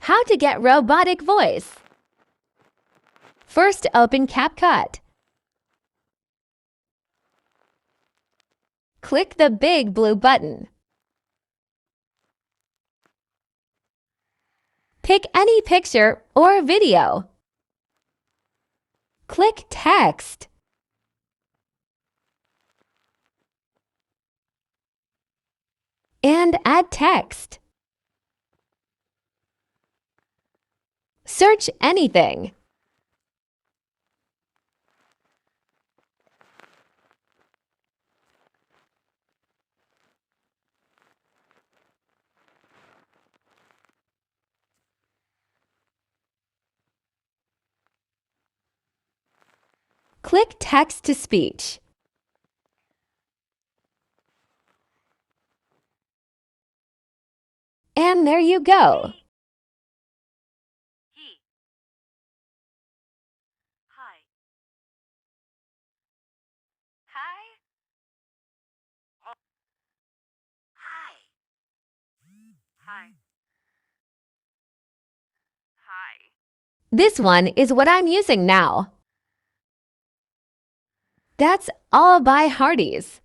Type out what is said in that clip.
How to get robotic voice. First, open CapCut. Click the big blue button. Pick any picture or video. Click Text. And add text. Search anything. Click Text to Speech. And there you go. Hi. Hi. Hi. Hi. Hi. This one is what I'm using now. That's all by Hardee's.